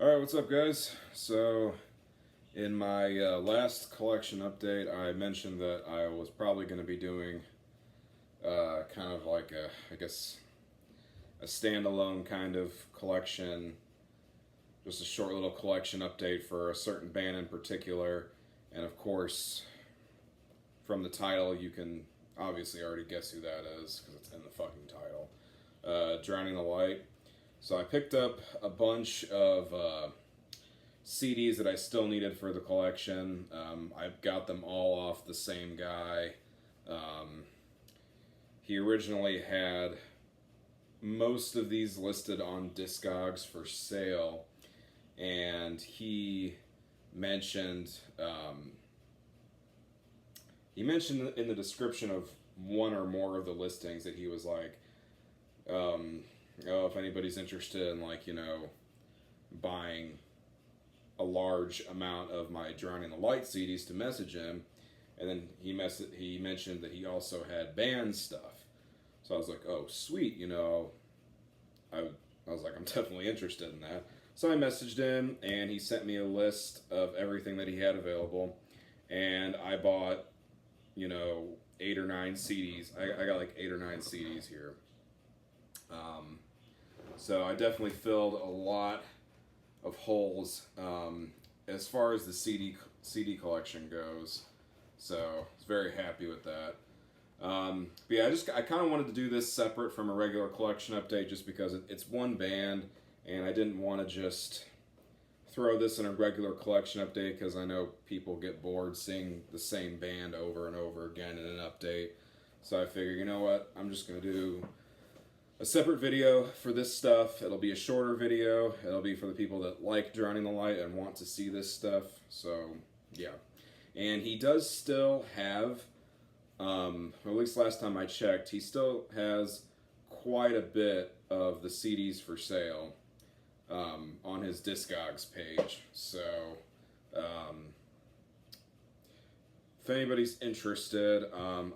Alright, what's up, guys? So, in my last collection update, I mentioned that I was probably going to be doing kind of like I guess, a standalone kind of collection, just a short little collection update for a certain band in particular. And of course, from the title, you can obviously already guess who that is because it's in the fucking title. Drowning the Light. So I picked up a bunch of CDs that I still needed for the collection. I got them all off the same guy. He originally had most of these listed on Discogs for sale, and mentioned he mentioned in the description of one or more of the listings that he was like, oh, if anybody's interested in, like, buying a large amount of my Drowning the Light CDs, to message him. And then he mentioned that he also had band stuff. So I was like, oh, sweet, I was like, I'm definitely interested in that. So I messaged him, and he sent me a list of everything that he had available. And I bought, 8 or 9 CDs. I got like 8 or 9 CDs here. So I definitely filled a lot of holes as far as the CD collection goes. So I was very happy with that. But yeah, I kind of wanted to do this separate from a regular collection update just because it's one band, and I didn't want to just throw this in a regular collection update because I know people get bored seeing the same band over and over again in an update. So I figured, you know what, I'm just going to do a separate video for this stuff. It'll be a shorter video. It'll be for the people that like Drowning the Light and want to see this stuff. So, yeah. And he does still have, or at least last time I checked, he still has quite a bit of the CDs for sale on his Discogs page. So, if anybody's interested, I'll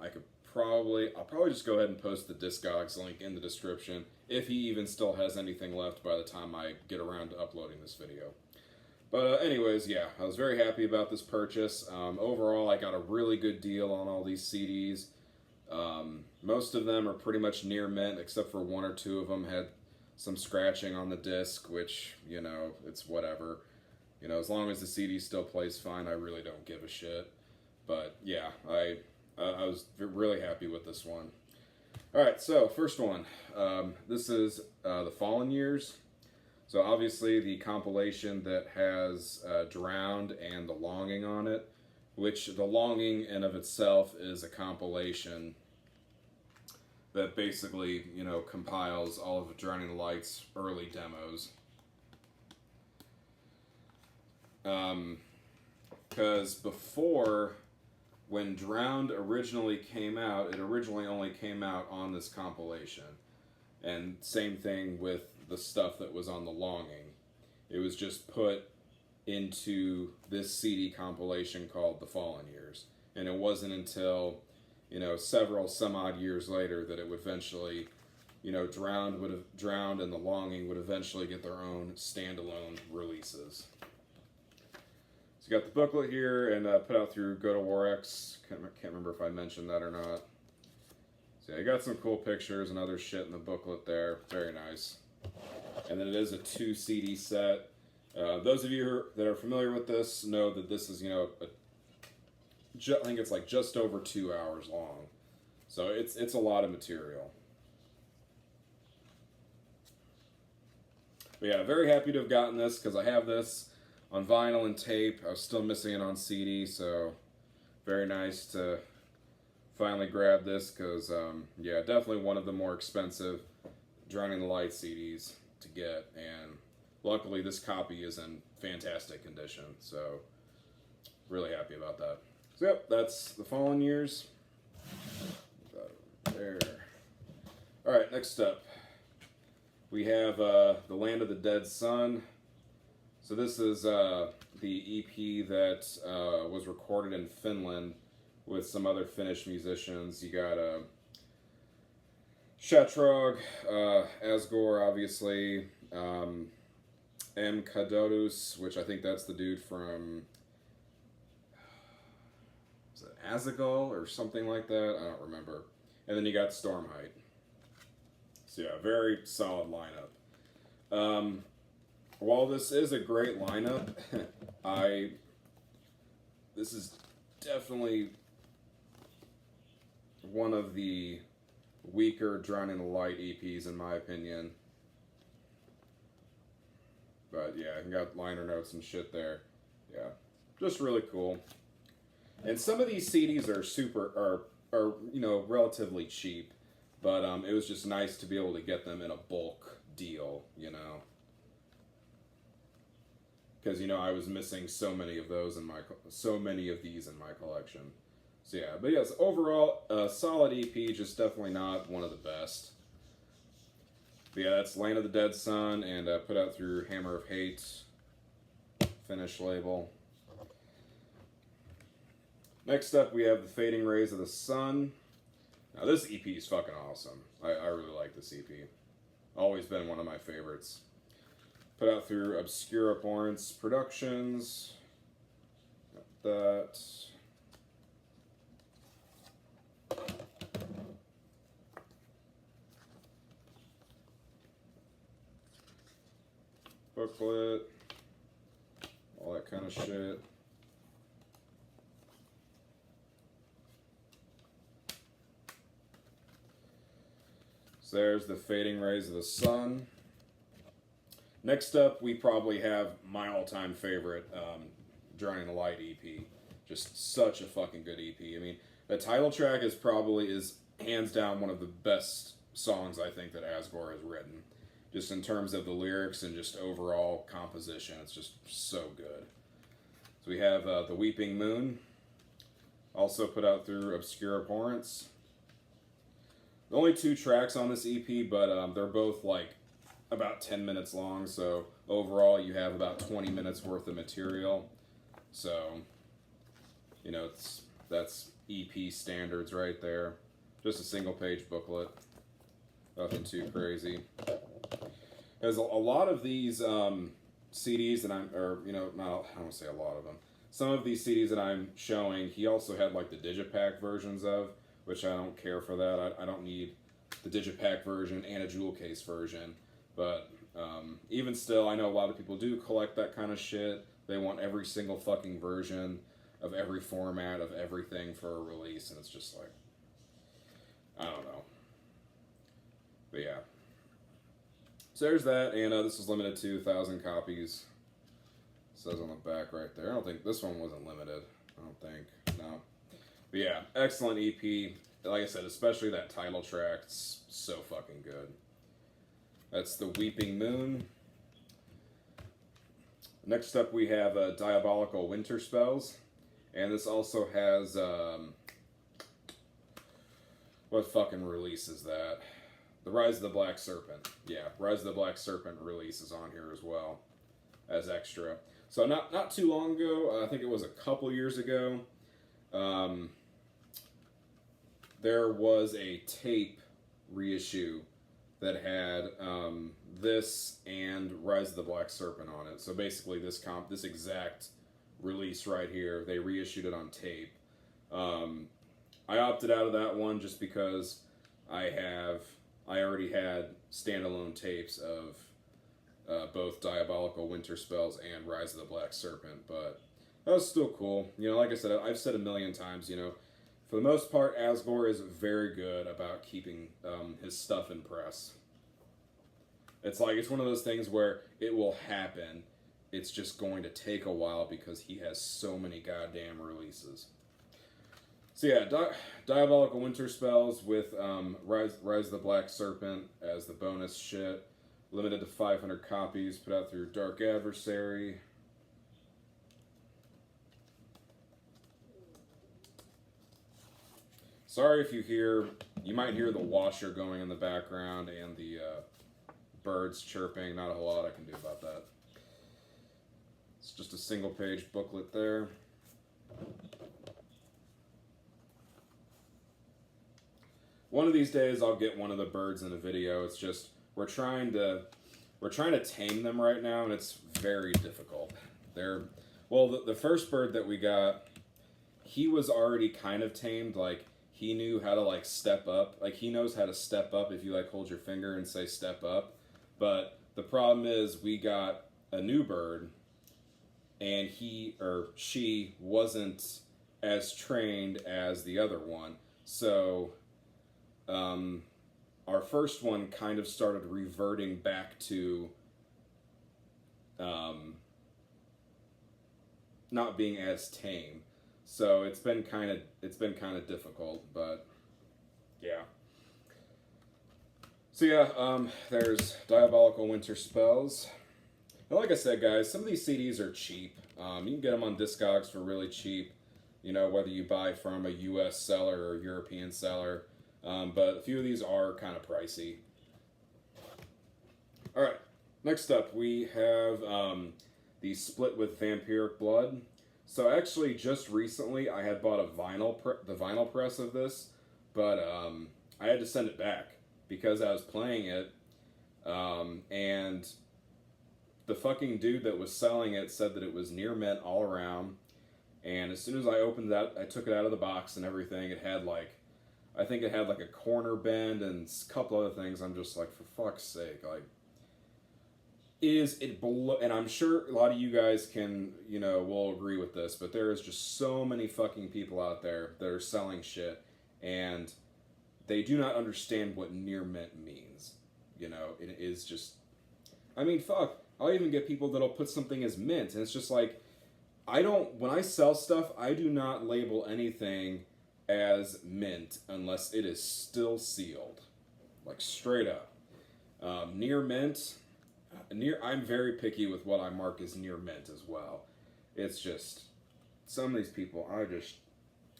probably just go ahead and post the Discogs link in the description if he even still has anything left by the time I get around to uploading this video. But anyways, yeah, I was very happy about this purchase. Overall, I got a really good deal on all these CDs. Most of them are pretty much near mint, except for 1 or 2 of them had some scratching on the disc, which, it's whatever. As long as the CD still plays fine, I really don't give a shit. But yeah, I was really happy with this one. Alright, so first one. This is The Fallen Years. So obviously the compilation that has Drowned and The Longing on it, which The Longing in of itself is a compilation that basically, compiles all of Drowning the Light's early demos. Because before, when Drowned originally came out, it originally only came out on this compilation. And same thing with the stuff that was on The Longing. It was just put into this CD compilation called The Fallen Years. And it wasn't until, several some odd years later that it would eventually, Drowned and The Longing would eventually get their own standalone releases. So you got the booklet here, and put out through Go to Warx. Can't remember if I mentioned that or not. So yeah, I got some cool pictures and other shit in the booklet there. Very nice. And then it is a 2 CD set. Those of you that are familiar with this know that this is, I think it's like just over 2 hours long. So it's a lot of material. But yeah, very happy to have gotten this because I have this on vinyl and tape. I was still missing it on CD, so very nice to finally grab this because, yeah, definitely one of the more expensive Drowning the Light CDs to get, and luckily this copy is in fantastic condition, so really happy about that. So yep, that's The Fallen Years. There. Alright, next up. We have The Land of the Dead Sun. So this is the EP that was recorded in Finland with some other Finnish musicians. You got Shatrog, Asgore, obviously, M. Cadorus, which I think that's the dude from, is it Azagal or something like that? I don't remember. And then you got Stormheight. So yeah, very solid lineup. While this is a great lineup, this is definitely one of the weaker Drown in the Light EPs in my opinion. But yeah, you got liner notes and shit there. Yeah, just really cool. And some of these CDs are you know, relatively cheap, but it was just nice to be able to get them in a bulk deal, you know. Because you know I was missing so many of these in my collection. So yeah, but yes, overall, solid EP, just definitely not one of the best. But yeah, that's Land of the Dead Sun, and put out through Hammer of Hate, Finnish label. Next up, we have The Fading Rays of the Sun. Now this EP is fucking awesome. I really like this EP. Always been one of my favorites. Put out through Obscura Abhorrence Productions. Got that. Booklet. All that kind of shit. So there's The Fading Rays of the Sun. Next up, we probably have my all-time favorite Drown in the Light EP. Just such a fucking good EP. I mean, the title track is hands down one of the best songs I think that Asgore has written. Just in terms of the lyrics and just overall composition, it's just so good. So we have The Weeping Moon, also put out through Obscura Abhorrence. Only 2 tracks on this EP, but they're both like about 10 minutes long, so overall you have about 20 minutes worth of material. So, you know, that's EP standards right there. Just a single page booklet. Nothing too crazy. There's a lot of these CDs that I don't want to say a lot of them. Some of these CDs that I'm showing, he also had like the Digipack versions of, which I don't care for that. I don't need the Digipack version and a jewel case version. But even still, I know a lot of people do collect that kind of shit. They want every single fucking version of every format of everything for a release, and it's just like, I don't know. But yeah. So there's that, and this is limited to 1,000 copies. It says on the back right there. I don't think this one wasn't limited. I don't think. No. But yeah, excellent EP. Like I said, especially that title track. It's so fucking good. That's The Weeping Moon. Next up we have Diabolical Winter Spells. And this also has, what fucking release is that? The Rise of the Black Serpent. Yeah, Rise of the Black Serpent release is on here as well as extra. So not too long ago, I think it was a couple years ago, there was a tape reissue that had this and Rise of the Black Serpent on it. So basically this exact release right here, they reissued it on tape. I opted out of that one just because I already had standalone tapes of both Diabolical Winter Spells and Rise of the Black Serpent, but that was still cool. You know, like I said, I've said a million times, you know, for the most part, Asgore is very good about keeping his stuff in press. It's one of those things where it will happen. It's just going to take a while because he has so many goddamn releases. So yeah, Diabolical Winter Spells with Rise of the Black Serpent as the bonus shit. Limited to 500 copies, put out through Dark Adversary. Sorry if you might hear the washer going in the background and the birds chirping. Not a whole lot I can do about that. It's just a single page booklet there. One of these days I'll get one of the birds in a video. It's just, we're trying to we're trying to tame them right now, and it's very difficult. They're well, the first bird that we got, he was already kind of tamed. Like he knew how to like step up. Like he knows how to step up if you like hold your finger and say step up. But the problem is we got a new bird, and he or she wasn't as trained as the other one. So our first one kind of started reverting back to not being as tame. So it's been kind of difficult, but yeah. So yeah, there's Diabolical Winter Spells. And like I said, guys, some of these CDs are cheap. You can get them on Discogs for really cheap. You know, whether you buy from a U.S. seller or a European seller. But a few of these are kind of pricey. All right, next up we have the split with Vampiric Blood. So actually, just recently I had bought the vinyl press of this, but I had to send it back because I was playing it, and the fucking dude that was selling it said that it was near mint all around. And as soon as I opened that, I took it out of the box and everything. It had like, I think it had like a corner bend and a couple other things. I'm just like, for fuck's sake, like, is it below? And I'm sure a lot of you guys can, you know, will agree with this, but there is just so many fucking people out there that are selling shit, and they do not understand what near mint means. You know, it is just, I mean, fuck. I'll even get people that'll put something as mint, and it's just like, when I sell stuff, I do not label anything as mint unless it is still sealed. Like, straight up. Near mint, I'm very picky with what I mark as near mint as well. It's just, some of these people,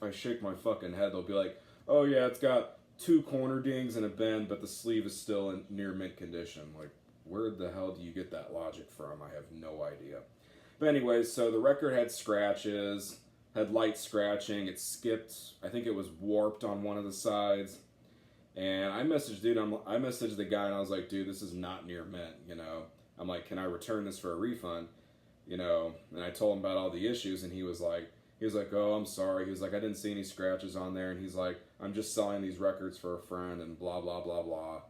I shake my fucking head. They'll be like, oh yeah, it's got 2 corner dings and a bend, but the sleeve is still in near mint condition. Like, where the hell do you get that logic from? I have no idea. But anyways, so the record had scratches, had light scratching, it skipped, I think it was warped on one of the sides. And I messaged the guy and I was like, dude, this is not near mint, you know. I'm like, can I return this for a refund? You know, and I told him about all the issues, and he was like, oh, I'm sorry. He was like, I didn't see any scratches on there, and he's like, I'm just selling these records for a friend, and blah, blah, blah, blah.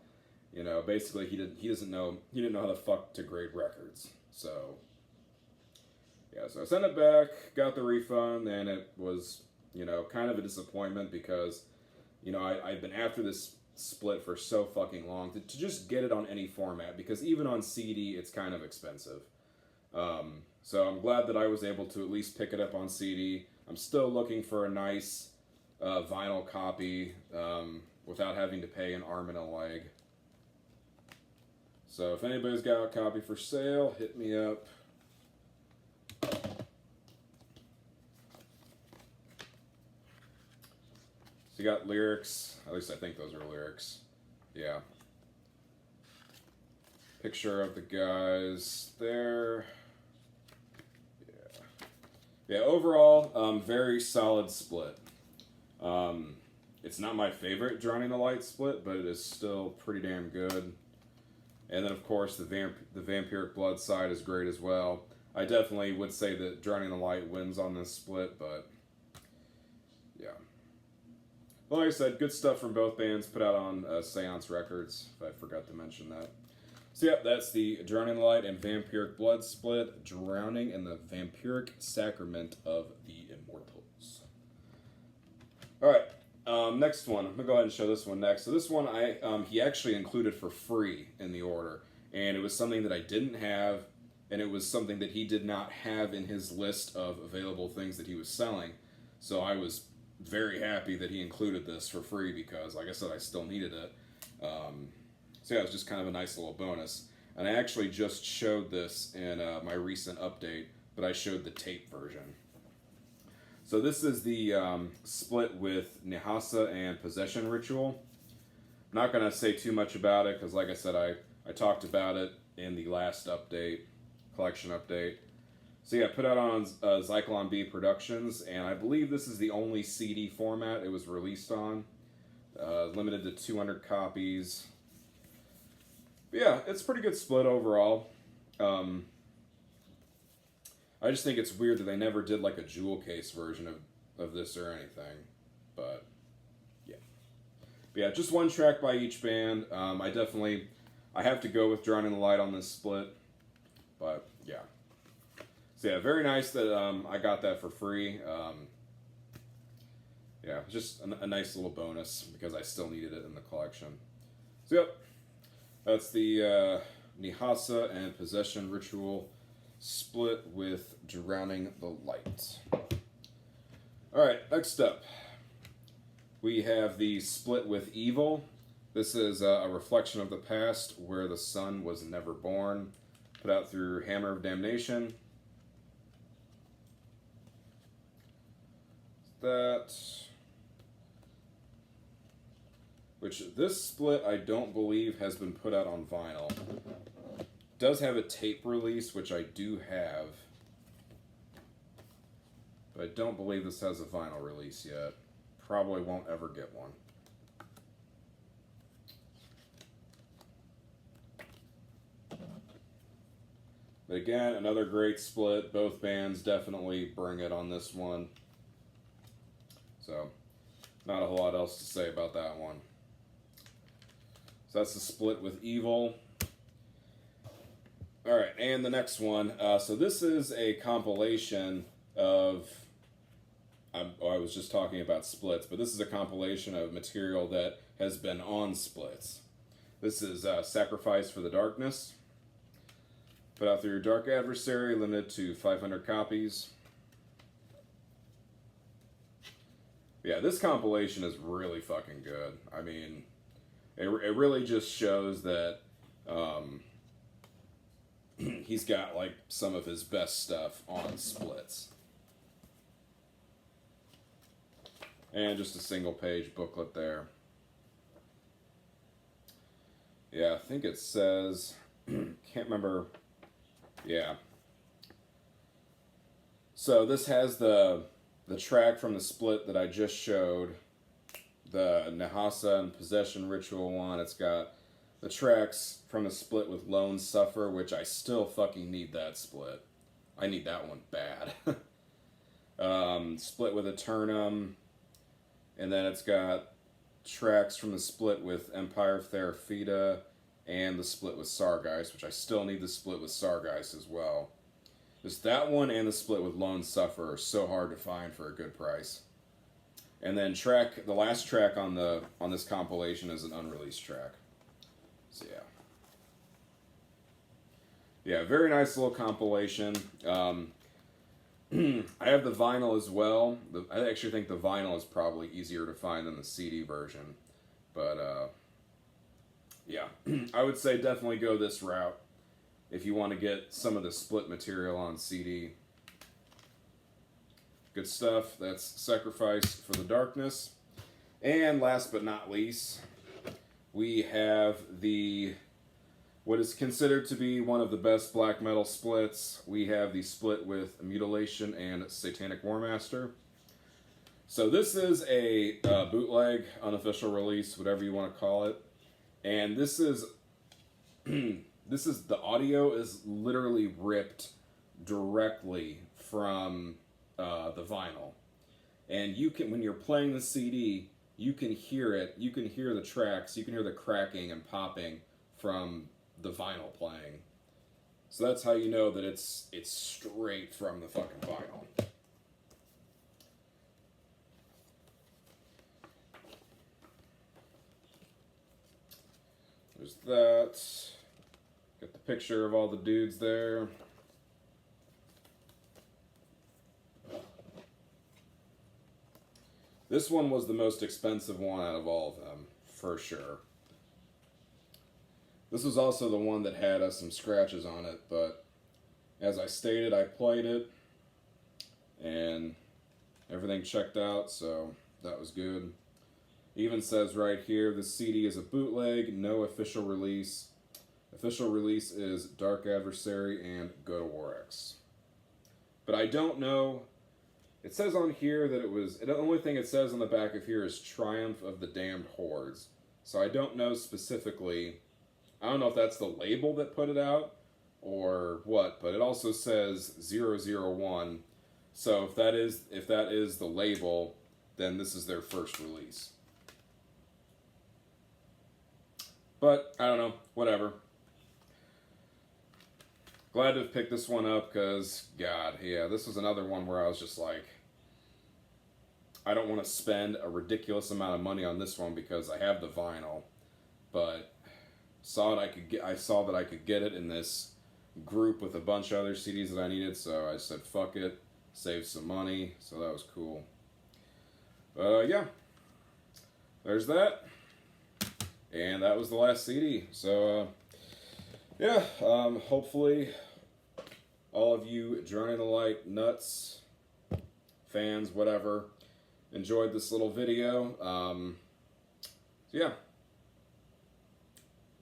You know, basically, he didn't know how the fuck to grade records. So, yeah, so I sent it back, got the refund, and it was, you know, kind of a disappointment because, you know, I've been after this split for so fucking long to just get it on any format, because even on CD, it's kind of expensive. So I'm glad that I was able to at least pick it up on CD. I'm still looking for a nice vinyl copy without having to pay an arm and a leg. So if anybody's got a copy for sale, hit me up. So you got lyrics, at least I think those are lyrics. Yeah. Picture of the guys there. Yeah, overall, very solid split. It's not my favorite Drowning the Light split, but it is still pretty damn good. And then, of course, the Vampiric Blood side is great as well. I definitely would say that Drowning the Light wins on this split, but yeah. Well, like I said, good stuff from both bands put out on Seance Records, if I forgot to mention that. So yeah, that's the Drowning the Light and Vampiric Blood split, Drowning in the Vampiric Sacrament of the Immortals. Alright, next one. I'm going to go ahead and show this one next. So this one, he actually included for free in the order. And it was something that I didn't have, and it was something that he did not have in his list of available things that he was selling. So I was very happy that he included this for free because, like I said, I still needed it. So yeah, it was just kind of a nice little bonus. And I actually just showed this in my recent update, but I showed the tape version. So this is the split with Nihasa and Possession Ritual. I'm not going to say too much about it because, like I said, I talked about it in the last update, collection update. So yeah, put out on Zyklon B Productions, and I believe this is the only CD format it was released on. Limited to 200 copies. But yeah, it's a pretty good split overall. Um, I just think it's weird that they never did like a jewel case version of this or anything. But yeah. But yeah, just one track by each band. I have to go with Drowning the Light on this split. But yeah. So yeah, very nice that I got that for free. Yeah, just a nice little bonus because I still needed it in the collection. So yep, that's the Nihasa and Possession Ritual split with Drowning the Light. Alright, next up, we have the split with Evil. This is a reflection of the past where the sun was never born. Put out through Hammer of Damnation. Which this split I don't believe has been put out on vinyl. It does have a tape release, which I do have. But I don't believe this has a vinyl release yet. Probably won't ever get one. But again, another great split. Both bands definitely bring it on this one. So, not a whole lot else to say about that one. So that's the split with Evil. Alright, and the next one. So this is a compilation of... I was just talking about splits, but this is a compilation of material that has been on splits. This is Sacrifice for the Darkness. Put out through Dark Adversary, limited to 500 copies. Yeah, this compilation is really fucking good. I mean, it really just shows that he's got like some of his best stuff on splits. And just a single page booklet there. Yeah, I think it says, can't remember. Yeah. So this has the track from the split that I just showed, the Nihasa and Possession Ritual one. It's got the tracks from the split with Lone Suffer, which I still fucking need that split. I need that one bad. Split with Eternum, and then it's got tracks from the split with Empire Theraphyta and the split with Sargeist, which I still need the split with Sargeist as well. Just that one and the split with Lone Suffer are so hard to find for a good price. And then the last track on this compilation is an unreleased track. So yeah. Yeah, very nice little compilation. I have the vinyl as well. I actually think the vinyl is probably easier to find than the CD version. But yeah, I would say definitely go this route if you want to get some of the split material on CD. Good stuff. That's Sacrifice for the Darkness. And last but not least, we have what is considered to be one of the best black metal splits. We have the split with Mutilation and Satanic Warmaster. So this is a bootleg, unofficial release, whatever you want to call it. And this is... the audio is literally ripped directly from the vinyl. And you can, when you're playing the CD, you can hear it. You can hear the tracks. You can hear the cracking and popping from the vinyl playing. So that's how you know that it's straight from the fucking vinyl. There's that. Got the picture of all the dudes there. This one was the most expensive one out of all of them, for sure. This was also the one that had some scratches on it, but as I stated, I played it, and everything checked out, so that was good. Even says right here, the CD is a bootleg, no official release. Official release is Dark Adversary and Go to War X. But I don't know. It says on here that it was... The only thing it says on the back of here is Triumph of the Damned Hordes. So I don't know specifically I don't know if that's the label that put it out or what, but it also says 001. So if that is the label, then this is their first release. But I don't know, whatever. Glad to have picked this one up because, God, yeah, this was another one where I was just like, I don't want to spend a ridiculous amount of money on this one because I have the vinyl, but I saw that I could get it in this group with a bunch of other CDs that I needed, so I said, fuck it, save some money, so that was cool. Yeah, there's that, and that was the last CD, so, yeah, hopefully all of you Journey the Light nuts, fans, whatever, enjoyed this little video. So yeah,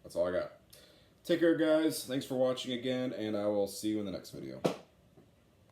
that's all I got. Take care, guys. Thanks for watching again, and I will see you in the next video.